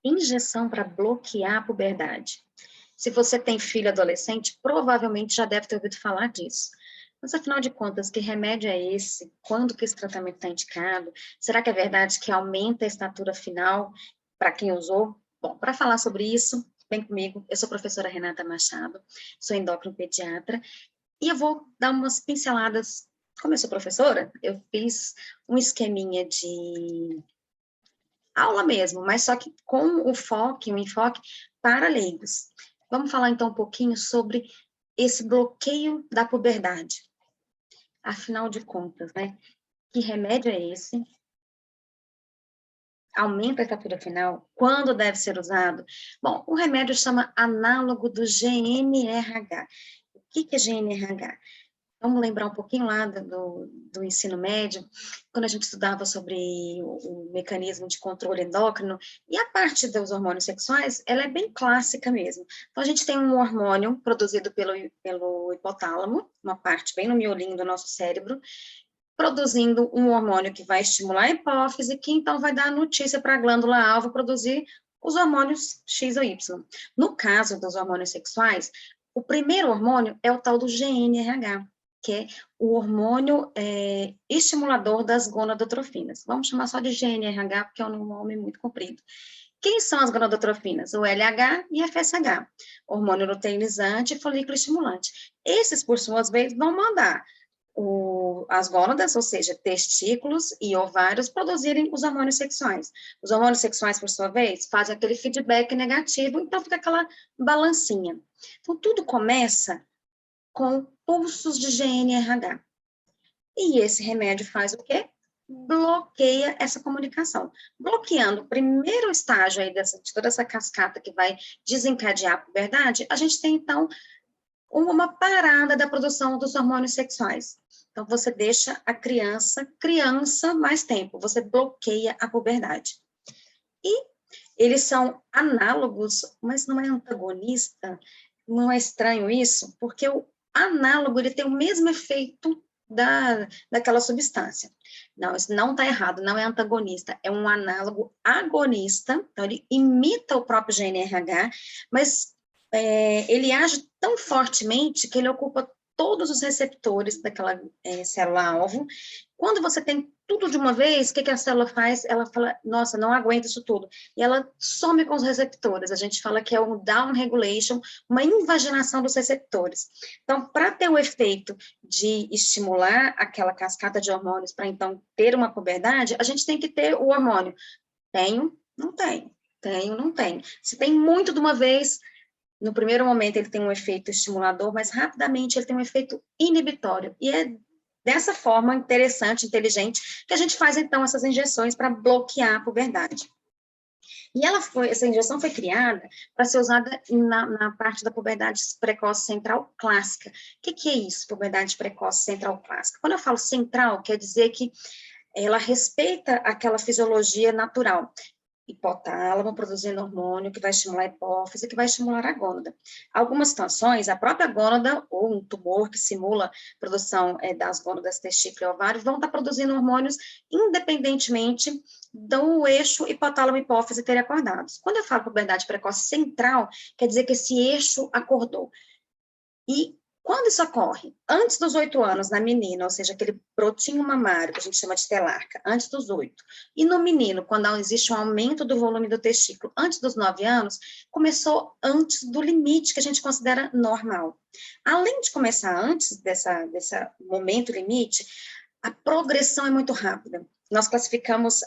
Injeção para bloquear a puberdade. Se você tem filho adolescente, provavelmente já deve ter ouvido falar disso. Mas, afinal de contas, que remédio é esse? Quando que esse tratamento está indicado? Será que é verdade que aumenta a estatura final para quem usou? Bom, para falar sobre isso, vem comigo. Eu sou a professora Renata Machado, sou endocrinopediatra, e eu vou dar umas pinceladas. Como eu sou professora, eu fiz um esqueminha de aula mesmo, mas só que com um enfoque para leigos. Vamos falar então um pouquinho sobre esse bloqueio da puberdade. Afinal de contas, né? Que remédio é esse? Aumenta a estatura final? Quando deve ser usado? Bom, o remédio chama análogo do GNRH. O que é GNRH? Vamos lembrar um pouquinho lá do ensino médio, quando a gente estudava sobre o mecanismo de controle endócrino, e a parte dos hormônios sexuais, ela é bem clássica mesmo. Então, a gente tem um hormônio produzido pelo hipotálamo, uma parte bem no miolinho do nosso cérebro, produzindo um hormônio que vai estimular a hipófise, que então vai dar notícia para a glândula-alvo produzir os hormônios X ou Y. No caso dos hormônios sexuais, o primeiro hormônio é o tal do GNRH, que é o hormônio estimulador das gonadotrofinas. Vamos chamar só de GNRH, porque é um nome muito comprido. Quem são as gonadotrofinas? O LH e FSH, hormônio luteinizante e folículo estimulante. Esses, por suas vezes, vão mandar as gônadas, ou seja, testículos e ovários, produzirem os hormônios sexuais. Os hormônios sexuais, por sua vez, fazem aquele feedback negativo, então fica aquela balancinha. Então, tudo começa com pulsos de GNRH. E esse remédio faz o quê? Bloqueia essa comunicação. Bloqueando o primeiro estágio aí de toda essa cascata que vai desencadear a puberdade, a gente tem, então, uma parada da produção dos hormônios sexuais. Então, você deixa a criança mais tempo, você bloqueia a puberdade. E eles são análogos, mas não é antagonista, não é estranho isso? Porque o análogo, ele tem o mesmo efeito daquela substância. Não, isso não está errado, não é antagonista, é um análogo agonista, então ele imita o próprio GNRH, mas ele age tão fortemente que ele ocupa todos os receptores daquela célula-alvo. Quando você tem tudo de uma vez, o que a célula faz? Ela fala, nossa, não aguenta isso tudo. E ela some com os receptores. A gente fala que é um down regulation, uma invaginação dos receptores. Então, para ter o efeito de estimular aquela cascata de hormônios, para então ter uma puberdade, a gente tem que ter o hormônio. Tenho, não tenho. Tenho, não tenho. Se tem muito de uma vez, no primeiro momento ele tem um efeito estimulador, mas rapidamente ele tem um efeito inibitório. E é dessa forma interessante, inteligente, que a gente faz, então, essas injeções para bloquear a puberdade. E essa injeção foi criada para ser usada na parte da puberdade precoce central clássica. O que é isso, puberdade precoce central clássica? Quando eu falo central, quer dizer que ela respeita aquela fisiologia natural. Hipotálamo produzindo hormônio que vai estimular a hipófise, que vai estimular a gônada. Algumas situações, a própria gônada ou um tumor que simula a produção das gônadas, testículo e ovário, vão estar produzindo hormônios independentemente do eixo hipotálamo-hipófise terem acordados. Quando eu falo puberdade precoce central, quer dizer que esse eixo acordou. E quando isso ocorre? Antes dos 8 anos na menina, ou seja, aquele brotinho mamário, que a gente chama de telarca, antes dos 8. E no menino, quando existe um aumento do volume do testículo, antes dos 9 anos, começou antes do limite que a gente considera normal. Além de começar antes desse momento limite, a progressão é muito rápida. Nós classificamos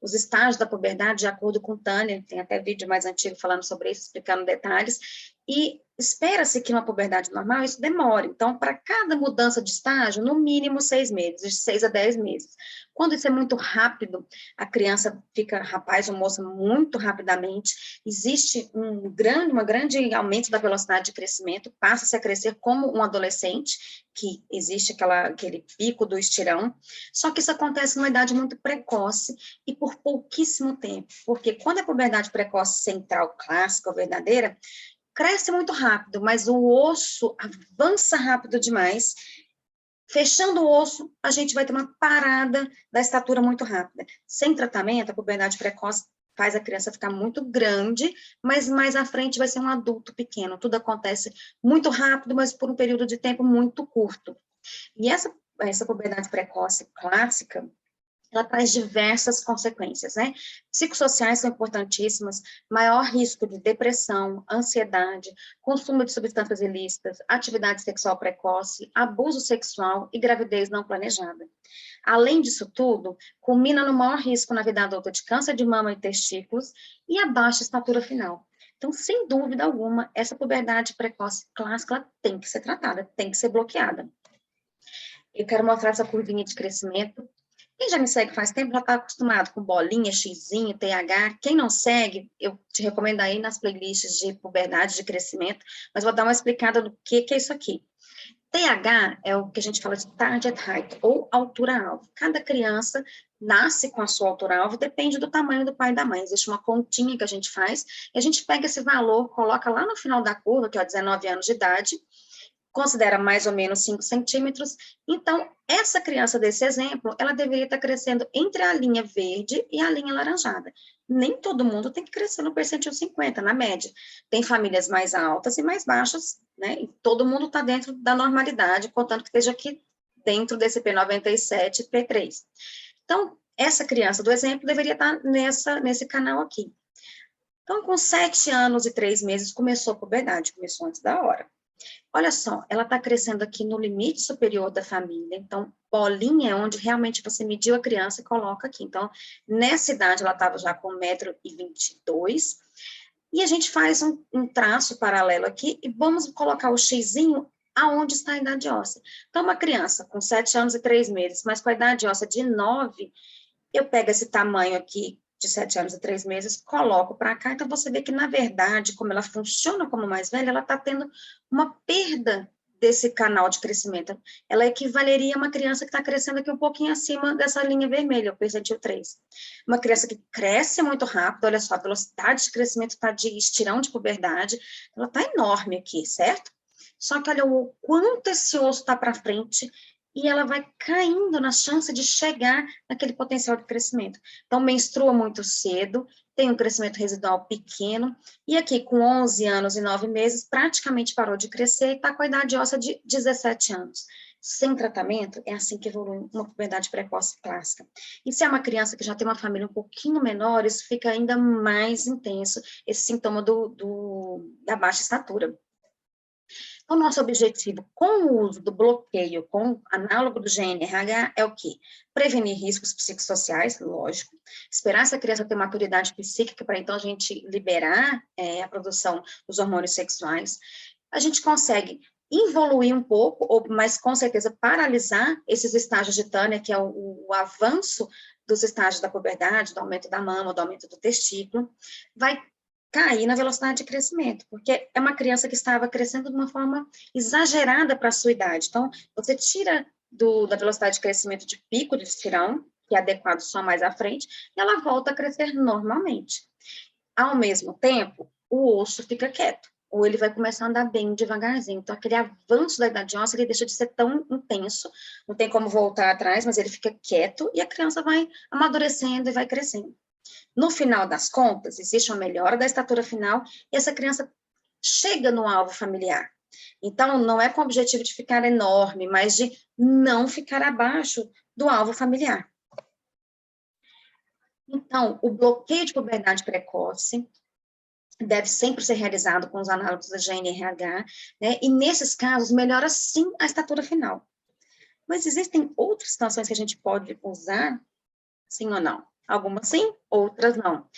os estágios da puberdade de acordo com Tânia, tem até vídeo mais antigo falando sobre isso, explicando detalhes, e espera-se que uma puberdade normal isso demore. Então, para cada mudança de estágio, no mínimo 6 meses, de 6 a 10 meses. Quando isso é muito rápido, a criança fica rapaz ou moça muito rapidamente, existe um grande aumento da velocidade de crescimento, passa-se a crescer como um adolescente, que existe aquele pico do estirão, só que isso acontece numa idade muito precoce e por pouquíssimo tempo, porque quando a puberdade precoce central clássica ou verdadeira, cresce muito rápido, mas o osso avança rápido demais. Fechando o osso, a gente vai ter uma parada da estatura muito rápida. Sem tratamento, a puberdade precoce faz a criança ficar muito grande, mas mais à frente vai ser um adulto pequeno. Tudo acontece muito rápido, mas por um período de tempo muito curto. E essa puberdade precoce clássica, ela traz diversas consequências, né? Psicossociais são importantíssimas, maior risco de depressão, ansiedade, consumo de substâncias ilícitas, atividade sexual precoce, abuso sexual e gravidez não planejada. Além disso tudo, culmina no maior risco na vida adulta de câncer de mama e testículos e a baixa estatura final. Então, sem dúvida alguma, essa puberdade precoce clássica ela tem que ser tratada, tem que ser bloqueada. Eu quero mostrar essa curvinha de crescimento. Quem já me segue faz tempo já está acostumado com bolinha, xizinho, TH. Quem não segue, eu te recomendo aí nas playlists de puberdade, de crescimento, mas vou dar uma explicada do que é isso aqui. TH é o que a gente fala de target height, ou altura-alvo. Cada criança nasce com a sua altura-alvo, depende do tamanho do pai e da mãe. Existe uma continha que a gente faz, e a gente pega esse valor, coloca lá no final da curva, que é 19 anos de idade, considera mais ou menos 5 centímetros. Então, essa criança desse exemplo, ela deveria estar crescendo entre a linha verde e a linha laranjada. Nem todo mundo tem que crescer no percentil 50, na média. Tem famílias mais altas e mais baixas, né? E todo mundo está dentro da normalidade, contanto que esteja aqui dentro desse P97 e P3. Então, essa criança do exemplo deveria estar nesse canal aqui. Então, com 7 anos e 3 meses, começou a puberdade, começou antes da hora. Olha só, ela está crescendo aqui no limite superior da família, então, bolinha é onde realmente você mediu a criança e coloca aqui. Então, nessa idade, ela estava já com 1,22 m, e a gente faz um traço paralelo aqui, e vamos colocar o xizinho aonde está a idade óssea. Então, uma criança com 7 anos e 3 meses, mas com a idade óssea de 9, eu pego esse tamanho aqui, de 7 anos e 3 meses, coloco para cá, então você vê que, na verdade, como ela funciona como mais velha, ela está tendo uma perda desse canal de crescimento. Ela equivaleria a uma criança que está crescendo aqui um pouquinho acima dessa linha vermelha, o percentil 3. Uma criança que cresce muito rápido, olha só, a velocidade de crescimento está de estirão de puberdade, ela está enorme aqui, certo? Só que olha o quanto esse osso está para frente, e ela vai caindo na chance de chegar naquele potencial de crescimento. Então, menstrua muito cedo, tem um crescimento residual pequeno, e aqui, com 11 anos e 9 meses, praticamente parou de crescer e está com a idade óssea de 17 anos. Sem tratamento, é assim que evolui uma puberdade precoce clássica. E se é uma criança que já tem uma família um pouquinho menor, isso fica ainda mais intenso, esse sintoma da baixa estatura. O nosso objetivo com o uso do bloqueio, com o análogo do GNRH, é o quê? Prevenir riscos psicossociais, lógico, esperar essa criança ter maturidade psíquica para então a gente liberar a produção dos hormônios sexuais. A gente consegue evoluir um pouco, mas com certeza paralisar esses estágios de Tânia, que é o avanço dos estágios da puberdade, do aumento da mama, do aumento do testículo, vai cair na velocidade de crescimento, porque é uma criança que estava crescendo de uma forma exagerada para a sua idade. Então, você tira da velocidade de crescimento de pico de estirão, que é adequado só mais à frente, e ela volta a crescer normalmente. Ao mesmo tempo, o osso fica quieto, ou ele vai começar a andar bem devagarzinho. Então, aquele avanço da idade óssea, ele deixa de ser tão intenso, não tem como voltar atrás, mas ele fica quieto, e a criança vai amadurecendo e vai crescendo. No final das contas, existe uma melhora da estatura final e essa criança chega no alvo familiar. Então, não é com o objetivo de ficar enorme, mas de não ficar abaixo do alvo familiar. Então, o bloqueio de puberdade precoce deve sempre ser realizado com os análogos da GNRH, né? E nesses casos, melhora sim a estatura final. Mas existem outras situações que a gente pode usar, sim ou não? Algumas sim, outras não.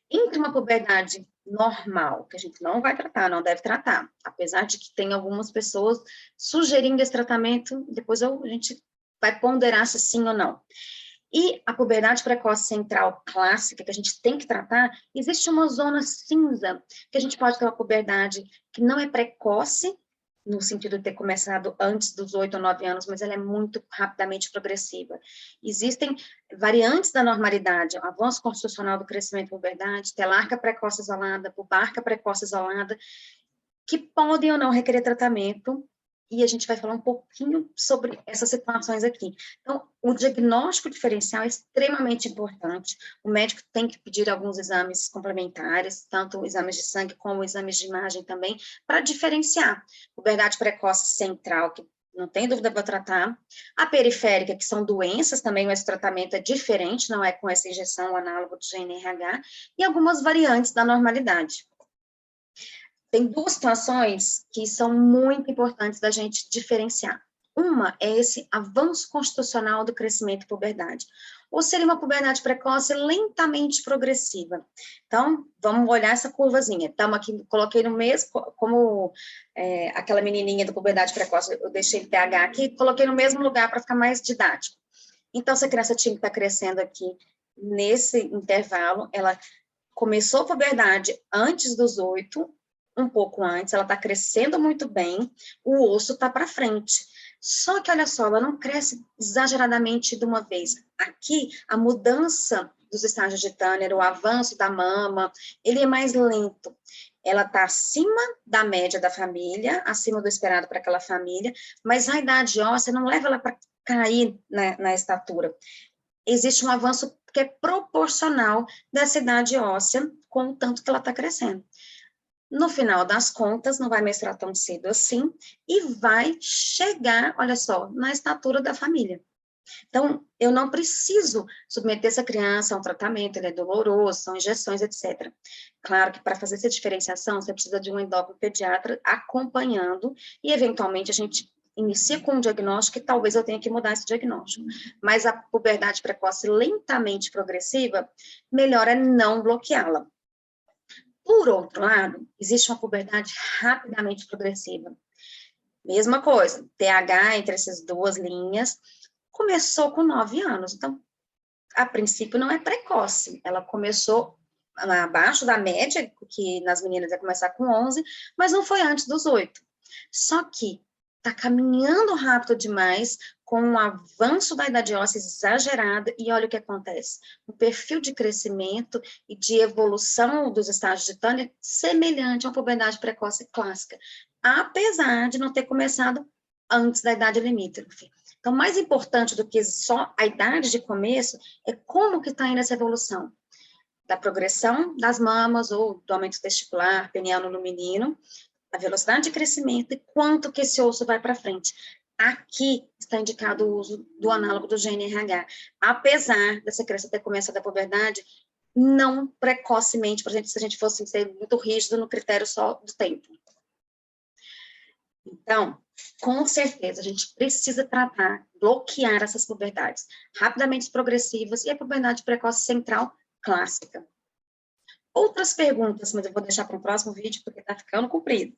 Entre uma puberdade normal, que a gente não vai tratar, não deve tratar, apesar de que tem algumas pessoas sugerindo esse tratamento, depois a gente vai ponderar se sim ou não. E a puberdade precoce central clássica, que a gente tem que tratar, existe uma zona cinza, que a gente pode ter uma puberdade que não é precoce, no sentido de ter começado antes dos 8 ou 9 anos, mas ela é muito rapidamente progressiva. Existem variantes da normalidade, o avanço constitucional do crescimento da puberdade, telarca precoce isolada, pubarca precoce isolada, que podem ou não requerer tratamento, e a gente vai falar um pouquinho sobre essas situações aqui. Então, o diagnóstico diferencial é extremamente importante. O médico tem que pedir alguns exames complementares, tanto exames de sangue como exames de imagem também, para diferenciar. Puberdade precoce central, que não tem dúvida para tratar. A periférica, que são doenças também, mas o tratamento é diferente, não é com essa injeção análogo do GNRH, e algumas variantes da normalidade. Tem duas situações que são muito importantes da gente diferenciar. Uma é esse avanço constitucional do crescimento e puberdade, ou seria uma puberdade precoce lentamente progressiva. Então, vamos olhar essa curvazinha. Estamos aqui, coloquei no mesmo, como aquela menininha da puberdade precoce, eu deixei o TH aqui, coloquei no mesmo lugar para ficar mais didático. Então, se a criança tinha que estar crescendo aqui nesse intervalo, ela começou a puberdade antes dos 8, um pouco antes, ela está crescendo muito bem, o osso está para frente. Só que, olha só, ela não cresce exageradamente de uma vez. Aqui, a mudança dos estágios de Tanner, o avanço da mama, ele é mais lento. Ela está acima da média da família, acima do esperado para aquela família, mas a idade óssea não leva ela para cair na estatura. Existe um avanço que é proporcional dessa idade óssea com o tanto que ela está crescendo. No final das contas, não vai menstruar tão cedo assim, e vai chegar, olha só, na estatura da família. Então, eu não preciso submeter essa criança a um tratamento, ele é doloroso, são injeções, etc. Claro que para fazer essa diferenciação, você precisa de um endócrino pediatra acompanhando, e eventualmente a gente inicia com um diagnóstico, e talvez eu tenha que mudar esse diagnóstico. Mas a puberdade precoce lentamente progressiva, melhor é não bloqueá-la. Por outro lado, existe uma puberdade rapidamente progressiva. Mesma coisa, TH entre essas duas linhas, começou com 9 anos. Então, a princípio, não é precoce. Ela começou abaixo da média, que nas meninas ia começar com 11, mas não foi antes dos 8. Só que está caminhando rápido demais, com um avanço da idade óssea exagerada, e olha o que acontece. O perfil de crescimento e de evolução dos estágios de Tanner semelhante a uma puberdade precoce clássica, apesar de não ter começado antes da idade limítrofe. Então, mais importante do que só a idade de começo é como que está indo essa evolução da progressão das mamas ou do aumento testicular, peniano no menino, a velocidade de crescimento e quanto que esse osso vai para frente. Aqui está indicado o uso do análogo do GNRH. Apesar dessa criança ter começado a puberdade, não precocemente, se a gente fosse ser muito rígido no critério só do tempo. Então, com certeza, a gente precisa tratar, bloquear essas puberdades rapidamente progressivas e a puberdade precoce central clássica. Outras perguntas, mas eu vou deixar para o próximo vídeo, porque está ficando comprido.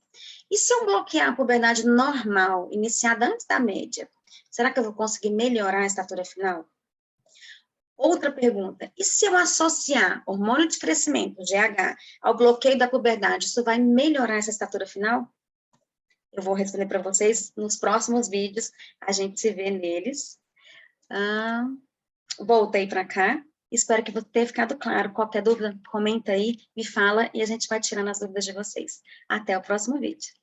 E se eu bloquear a puberdade normal, iniciada antes da média, será que eu vou conseguir melhorar a estatura final? Outra pergunta, e se eu associar hormônio de crescimento, GH, ao bloqueio da puberdade, isso vai melhorar essa estatura final? Eu vou responder para vocês nos próximos vídeos, a gente se vê neles. Voltei para cá. Espero que tenha ficado claro. Qualquer dúvida, comenta aí, me fala e a gente vai tirando as dúvidas de vocês. Até o próximo vídeo.